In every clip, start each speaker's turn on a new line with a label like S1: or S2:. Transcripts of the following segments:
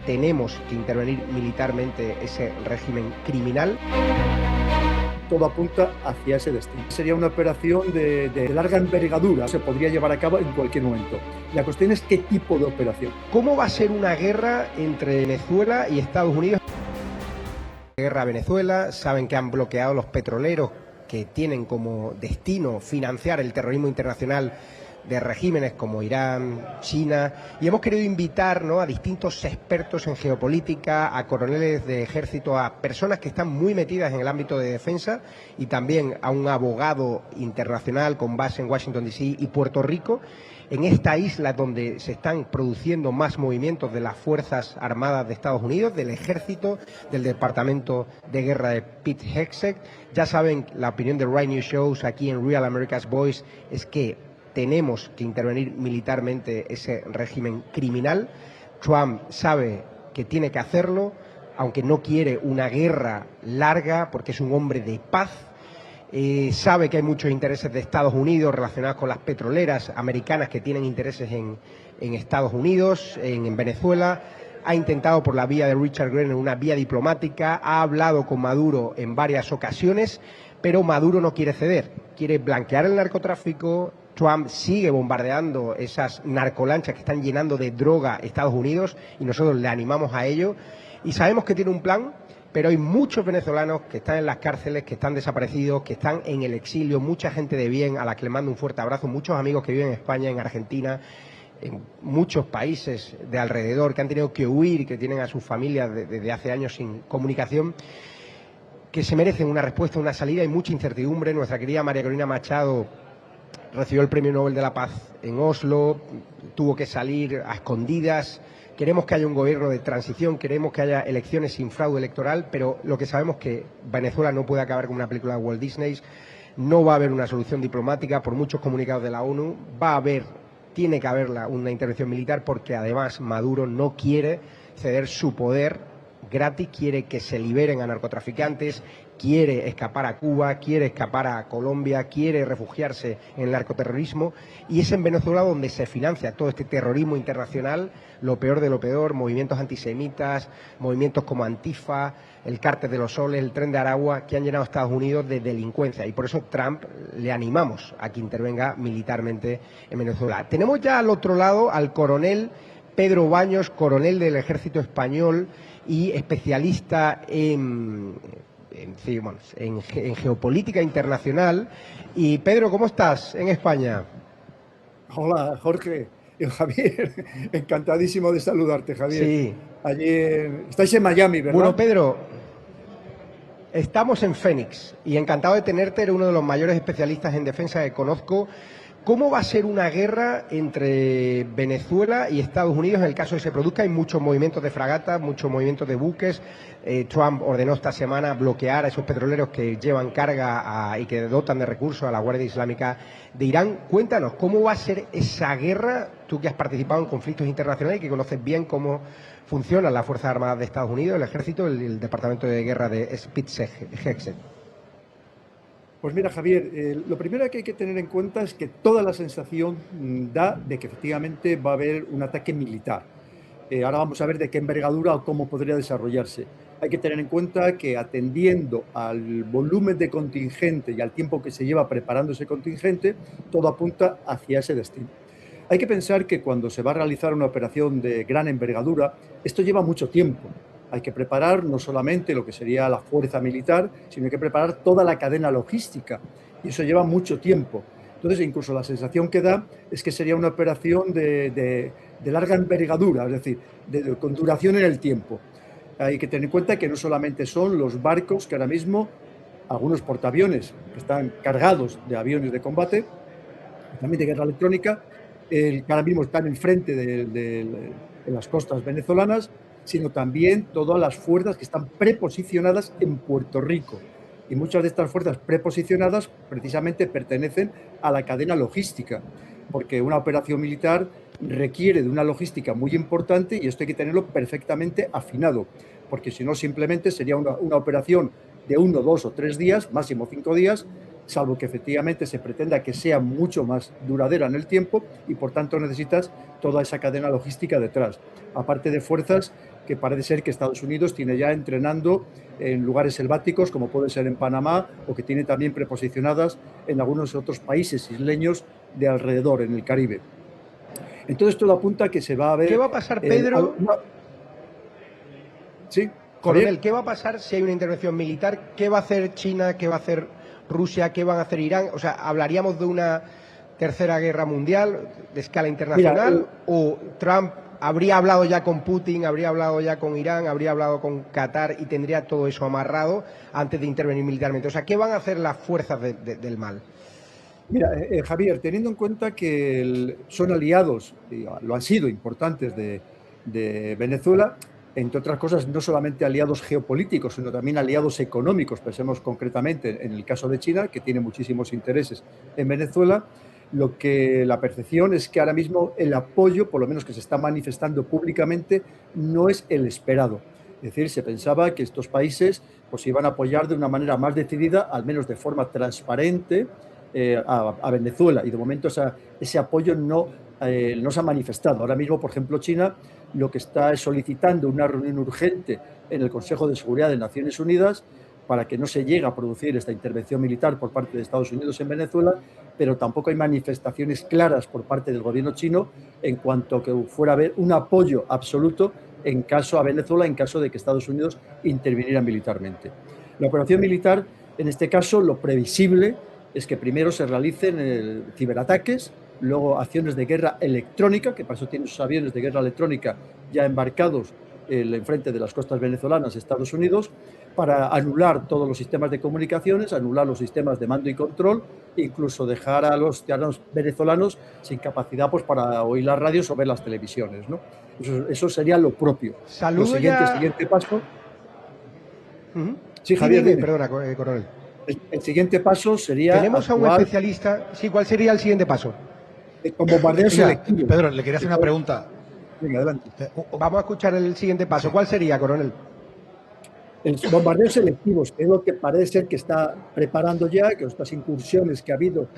S1: tenemos que intervenir militarmente ese régimen criminal.
S2: Todo apunta hacia ese destino. Sería una operación de larga envergadura, se podría llevar a cabo en cualquier momento. La cuestión es qué tipo de operación.
S1: ¿Cómo va a ser una guerra entre Venezuela y Estados Unidos? Guerra a Venezuela, saben que han bloqueado los petroleros que tienen como destino financiar el terrorismo internacional de regímenes como Irán, China, y hemos querido invitar, ¿no?, a distintos expertos en geopolítica, a coroneles de ejército, a personas que están muy metidas en el ámbito de defensa y también a un abogado internacional con base en Washington DC y Puerto Rico, en esta isla donde se están produciendo más movimientos de las Fuerzas Armadas de Estados Unidos, del Ejército, del Departamento de Guerra de Pete Hegseth. Ya saben, la opinión de Right News Shows aquí en Real America's Voice es que tenemos que intervenir militarmente ese régimen criminal. Trump sabe que tiene que hacerlo, aunque no quiere una guerra larga, porque es un hombre de paz. Sabe que hay muchos intereses de Estados Unidos relacionados con las petroleras americanas que tienen intereses en Estados Unidos, en Venezuela. Ha intentado por la vía de Richard Grenell una vía diplomática, ha hablado con Maduro en varias ocasiones, pero Maduro no quiere ceder, quiere blanquear el narcotráfico. Trump sigue bombardeando esas narcolanchas que están llenando de droga Estados Unidos y nosotros le animamos a ello. Y sabemos que tiene un plan, pero hay muchos venezolanos que están en las cárceles, que están desaparecidos, que están en el exilio, mucha gente de bien a la que le mando un fuerte abrazo, muchos amigos que viven en España, en Argentina, en muchos países de alrededor, que han tenido que huir, que tienen a sus familias desde hace años sin comunicación, que se merecen una respuesta, una salida. Hay mucha incertidumbre. Nuestra querida María Corina Machado recibió el Premio Nobel de la Paz en Oslo, tuvo que salir a escondidas. Queremos que haya un gobierno de transición, queremos que haya elecciones sin fraude electoral, pero lo que sabemos es que Venezuela no puede acabar como una película de Walt Disney, no va a haber una solución diplomática por muchos comunicados de la ONU, tiene que haber una intervención militar porque además Maduro no quiere ceder su poder gratis, quiere que se liberen a narcotraficantes, quiere escapar a Cuba, quiere escapar a Colombia, quiere refugiarse en el narcoterrorismo, y es en Venezuela donde se financia todo este terrorismo internacional, lo peor de lo peor, movimientos antisemitas, movimientos como Antifa, el Cártel de los Soles, el Tren de Aragua, que han llenado a Estados Unidos de delincuencia, y por eso Trump le animamos a que intervenga militarmente en Venezuela. Tenemos ya al otro lado al coronel Pedro Baños, coronel del Ejército Español y especialista en geopolítica internacional. Y Pedro, ¿cómo estás en España?
S2: Hola, Jorge. Javier, encantadísimo de saludarte, Javier.
S1: Sí.
S2: Allí estáis en Miami, ¿verdad?
S1: Bueno, Pedro, estamos en Phoenix y encantado de tenerte, eres uno de los mayores especialistas en defensa que conozco. ¿Cómo va a ser una guerra entre Venezuela y Estados Unidos en el caso de que se produzca? Hay muchos movimientos de fragatas, muchos movimientos de buques. Trump ordenó esta semana bloquear a esos petroleros que llevan carga y que dotan de recursos a la Guardia Islámica de Irán. Cuéntanos, ¿cómo va a ser esa guerra? Tú que has participado en conflictos internacionales y que conoces bien cómo funcionan las Fuerzas Armadas de Estados Unidos, el Ejército, el Departamento de Guerra de Pete Hegseth.
S2: Pues mira, Javier, lo primero que hay que tener en cuenta es que toda la sensación da de que efectivamente va a haber un ataque militar. Ahora vamos a ver de qué envergadura o cómo podría desarrollarse. Hay que tener en cuenta que atendiendo al volumen de contingente y al tiempo que se lleva preparando ese contingente, todo apunta hacia ese destino. Hay que pensar que cuando se va a realizar una operación de gran envergadura, esto lleva mucho tiempo. Hay que preparar no solamente lo que sería la fuerza militar, sino hay que preparar toda la cadena logística. Y eso lleva mucho tiempo. Entonces, incluso la sensación que da es que sería una operación de larga envergadura, es decir, con duración en el tiempo. Hay que tener en cuenta que no solamente son los barcos que ahora mismo, algunos portaaviones que están cargados de aviones de combate, también de guerra electrónica, que ahora mismo están enfrente de las costas venezolanas, sino también todas las fuerzas que están preposicionadas en Puerto Rico. Y muchas de estas fuerzas preposicionadas precisamente pertenecen a la cadena logística, porque una operación militar requiere de una logística muy importante y esto hay que tenerlo perfectamente afinado, porque si no simplemente sería una operación de 1, 2 o 3 días, máximo 5 días, salvo que efectivamente se pretenda que sea mucho más duradera en el tiempo y por tanto necesitas toda esa cadena logística detrás, aparte de fuerzas que parece ser que Estados Unidos tiene ya entrenando en lugares selváticos, como puede ser en Panamá, o que tiene también preposicionadas en algunos otros países isleños de alrededor, en el Caribe. Entonces todo apunta a que se va a ver...
S1: ¿Qué va a pasar, Pedro?
S2: Sí,
S1: Coronel,
S2: Javier.
S1: ¿qué va a pasar si hay una intervención militar? ¿Qué va a hacer China? ¿Qué va a hacer Rusia? ¿Qué van a hacer Irán? O sea, ¿hablaríamos de una tercera guerra mundial de escala internacional?
S2: Mira,
S1: ¿O Trump habría hablado ya con Putin, habría hablado ya con Irán, habría hablado con Qatar y tendría todo eso amarrado antes de intervenir militarmente? O sea, ¿qué van a hacer las fuerzas del mal?
S2: Mira, Javier, teniendo en cuenta que son aliados, y lo han sido importantes de Venezuela, entre otras cosas, no solamente aliados geopolíticos, sino también aliados económicos. Pensemos concretamente en el caso de China, que tiene muchísimos intereses en Venezuela. Lo que la percepción es que ahora mismo el apoyo, por lo menos que se está manifestando públicamente, no es el esperado. Es decir, se pensaba que estos países pues iban a apoyar de una manera más decidida, al menos de forma transparente, a Venezuela, y de momento ese apoyo no se ha manifestado. Ahora mismo, por ejemplo, China lo que está es solicitando una reunión urgente en el Consejo de Seguridad de Naciones Unidas para que no se llegue a producir esta intervención militar por parte de Estados Unidos en Venezuela, pero tampoco hay manifestaciones claras por parte del gobierno chino en cuanto a que fuera a haber un apoyo absoluto en caso a Venezuela, en caso de que Estados Unidos interviniera militarmente. La operación militar, en este caso, lo previsible es que primero se realicen ciberataques, luego acciones de guerra electrónica, que para eso tienen sus aviones de guerra electrónica ya embarcados enfrente de las costas venezolanas, Estados Unidos, para anular todos los sistemas de comunicaciones, anular los sistemas de mando y control, incluso dejar a los ciudadanos venezolanos sin capacidad pues, para oír las radios o ver las televisiones, ¿no? Eso sería lo propio.
S1: Saludo ya...
S2: Siguiente paso...
S1: Sí, Javier, dime. Perdona, coronel.
S2: El siguiente paso sería...
S1: Tenemos a un especialista... Sí, ¿cuál sería el siguiente paso?
S2: Con bombardeos selectivos.
S3: Pedro, le quería hacer una pregunta.
S2: Venga, adelante.
S1: Vamos a escuchar el siguiente paso. ¿Cuál sería, coronel?
S2: Los bombardeos selectivos, que es lo que parece ser que está preparando ya, que estas incursiones que ha habido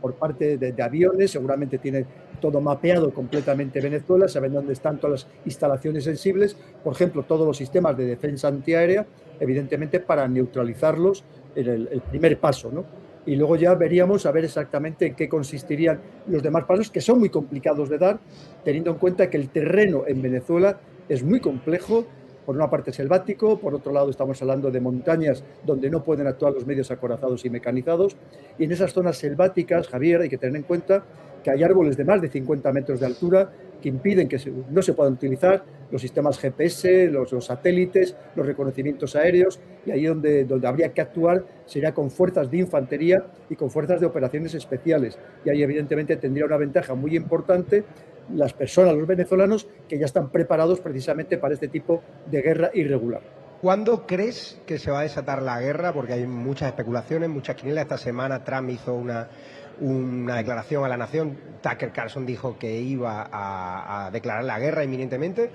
S2: por parte de aviones, seguramente tiene todo mapeado completamente Venezuela, saben dónde están todas las instalaciones sensibles, por ejemplo, todos los sistemas de defensa antiaérea, evidentemente para neutralizarlos en el primer paso, ¿no? Y luego ya veríamos a ver exactamente en qué consistirían los demás pasos, que son muy complicados de dar, teniendo en cuenta que el terreno en Venezuela es muy complejo. Por una parte selvático, por otro lado estamos hablando de montañas donde no pueden actuar los medios acorazados y mecanizados, y en esas zonas selváticas, Javier, hay que tener en cuenta que hay árboles de más de 50 metros de altura que impiden que no se puedan utilizar los sistemas GPS, los satélites, los reconocimientos aéreos, y ahí donde habría que actuar sería con fuerzas de infantería y con fuerzas de operaciones especiales, y ahí evidentemente tendría una ventaja muy importante las personas, los venezolanos, que ya están preparados precisamente para este tipo de guerra irregular.
S1: ¿Cuándo crees que se va a desatar la guerra? Porque hay muchas especulaciones, muchas quinielas. Esta semana Trump hizo una declaración a la nación. Tucker Carlson dijo que iba a declarar la guerra inminentemente.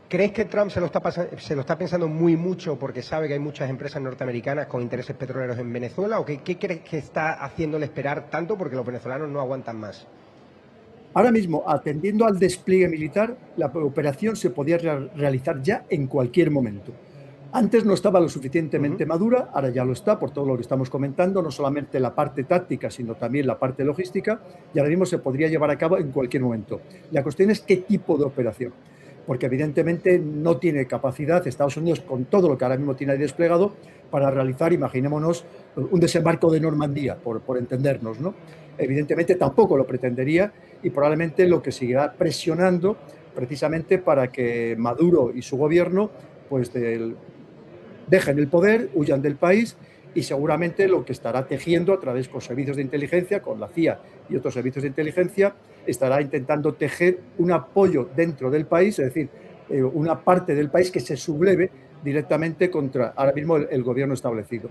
S1: ¿Crees que Trump se lo está pensando muy mucho porque sabe que hay muchas empresas norteamericanas con intereses petroleros en Venezuela? ¿O qué crees que está haciéndole esperar tanto porque los venezolanos no aguantan más?
S2: Ahora mismo, atendiendo al despliegue militar, la operación se podía realizar ya en cualquier momento. Antes no estaba lo suficientemente madura, ahora ya lo está, por todo lo que estamos comentando, no solamente la parte táctica, sino también la parte logística, y ahora mismo se podría llevar a cabo en cualquier momento. La cuestión es qué tipo de operación, porque evidentemente no tiene capacidad Estados Unidos, con todo lo que ahora mismo tiene ahí desplegado, para realizar, imaginémonos, un desembarco de Normandía, por entendernos, ¿no? Evidentemente tampoco lo pretendería, y probablemente lo que seguirá presionando precisamente para que Maduro y su gobierno pues dejen el poder, huyan del país, y seguramente lo que estará tejiendo a través con servicios de inteligencia, con la CIA y otros servicios de inteligencia, estará intentando tejer un apoyo dentro del país, es decir, una parte del país que se subleve directamente contra ahora mismo el gobierno establecido.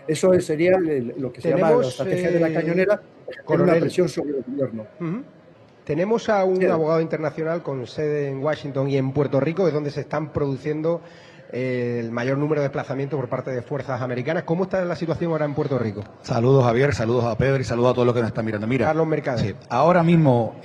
S2: Eso sería lo que se llama la estrategia de la cañonera, con una presión sobre el gobierno.
S1: Tenemos a un abogado internacional con sede en Washington y en Puerto Rico, es donde se están produciendo el mayor número de desplazamientos por parte de fuerzas americanas. ¿Cómo está la situación ahora en Puerto Rico?
S3: Saludos, Javier, saludos a Pedro y saludos a todos los que nos están mirando. Mira,
S1: Carlos Mercader.
S3: Sí, ahora mismo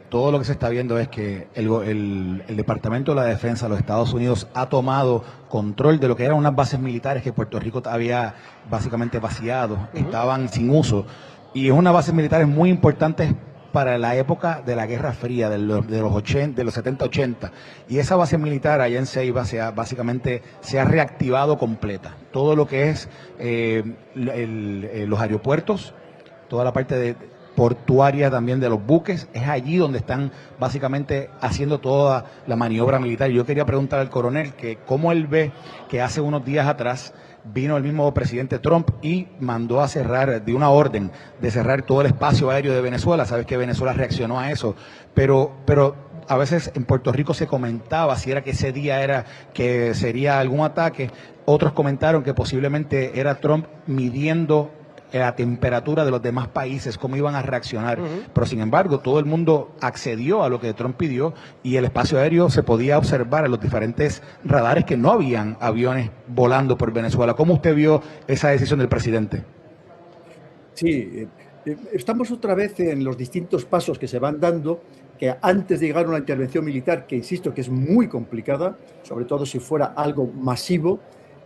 S3: todo lo que se está viendo es que el Departamento de la Defensa de los Estados Unidos ha tomado control de lo que eran unas bases militares que Puerto Rico había básicamente vaciado, estaban sin uso, y es unas bases militares muy importantes para la época de la Guerra Fría, de los 70-80, y esa base militar allá en Ceiba básicamente se ha reactivado completa. Todo lo que es los aeropuertos, toda la parte portuaria también de los buques, es allí donde están básicamente haciendo toda la maniobra militar. Yo quería preguntar al coronel que cómo él ve que hace unos días atrás vino el mismo presidente Trump y mandó a cerrar, de una orden de cerrar todo el espacio aéreo de Venezuela. Sabes que Venezuela reaccionó a eso, pero a veces en Puerto Rico se comentaba si era que ese día era que sería algún ataque. Otros comentaron que posiblemente era Trump midiendo la temperatura de los demás países, cómo iban a reaccionar. Pero sin embargo, todo el mundo accedió a lo que Trump pidió y el espacio aéreo se podía observar en los diferentes radares que no habían aviones volando por Venezuela. ¿Cómo usted vio esa decisión del presidente?
S2: Sí, estamos otra vez en los distintos pasos que se van dando, que antes de llegar a una intervención militar, que insisto que es muy complicada, sobre todo si fuera algo masivo,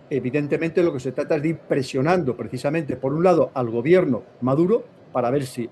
S2: evidentemente lo que se trata es de ir presionando precisamente, por un lado, al gobierno Maduro para ver si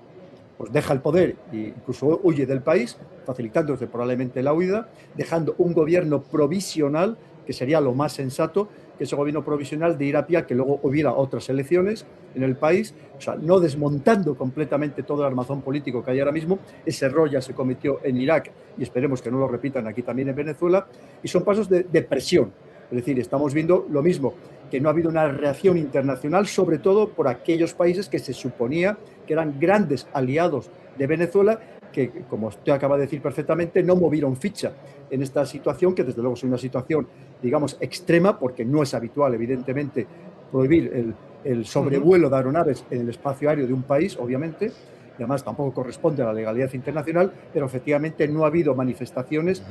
S2: pues, deja el poder e incluso huye del país, facilitándose probablemente la huida, dejando un gobierno provisional, que sería lo más sensato, que ese gobierno provisional de ir a pie a que luego hubiera otras elecciones en el país, o sea, no desmontando completamente todo el armazón político que hay ahora mismo. Ese error ya se cometió en Irak y esperemos que no lo repitan aquí también en Venezuela, y son pasos de presión. Es decir, estamos viendo lo mismo, que no ha habido una reacción internacional, sobre todo por aquellos países que se suponía que eran grandes aliados de Venezuela, que, como usted acaba de decir perfectamente, no movieron ficha en esta situación, que desde luego es una situación, digamos, extrema, porque no es habitual, evidentemente, prohibir el sobrevuelo de aeronaves en el espacio aéreo de un país, obviamente, y además tampoco corresponde a la legalidad internacional, pero efectivamente no ha habido manifestaciones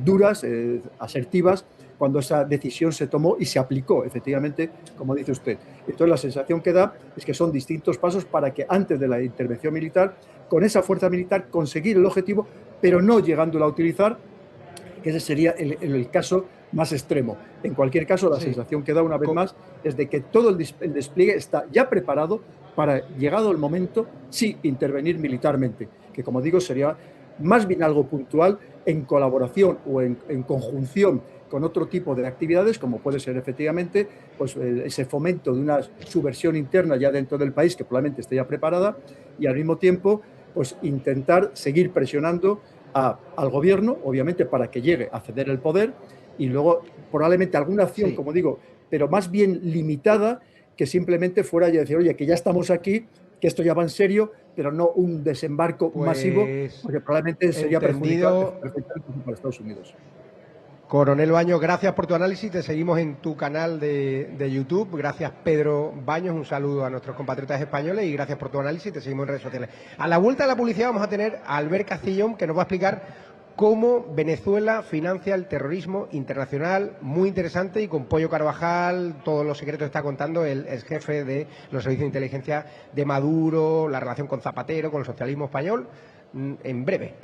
S2: duras, asertivas, cuando esa decisión se tomó y se aplicó, efectivamente, como dice usted. Entonces, la sensación que da es que son distintos pasos para que antes de la intervención militar, con esa fuerza militar, conseguir el objetivo, pero no llegándola a utilizar, que ese sería el caso más extremo. En cualquier caso, la sensación que da una vez más es de que todo el despliegue está ya preparado para, llegado el momento, sí intervenir militarmente, que como digo sería más bien algo puntual en colaboración o en conjunción con otro tipo de actividades, como puede ser efectivamente pues, ese fomento de una subversión interna ya dentro del país, que probablemente esté ya preparada, y al mismo tiempo pues, intentar seguir presionando al gobierno, obviamente para que llegue a ceder el poder, y luego probablemente alguna acción, como digo, pero más bien limitada, que simplemente fuera ya decir, oye, que ya estamos aquí, que esto ya va en serio, pero no un desembarco masivo, porque probablemente sería perjudicial para Estados Unidos.
S1: Coronel Baños, gracias por tu análisis. Te seguimos en tu canal de YouTube. Gracias, Pedro Baños. Un saludo a nuestros compatriotas españoles y gracias por tu análisis. Te seguimos en redes sociales. A la vuelta de la publicidad vamos a tener a Albert Castillón, que nos va a explicar cómo Venezuela financia el terrorismo internacional. Muy interesante, y con Pollo Carvajal, todos los secretos está contando el jefe de los servicios de inteligencia de Maduro, la relación con Zapatero, con el socialismo español, en breve.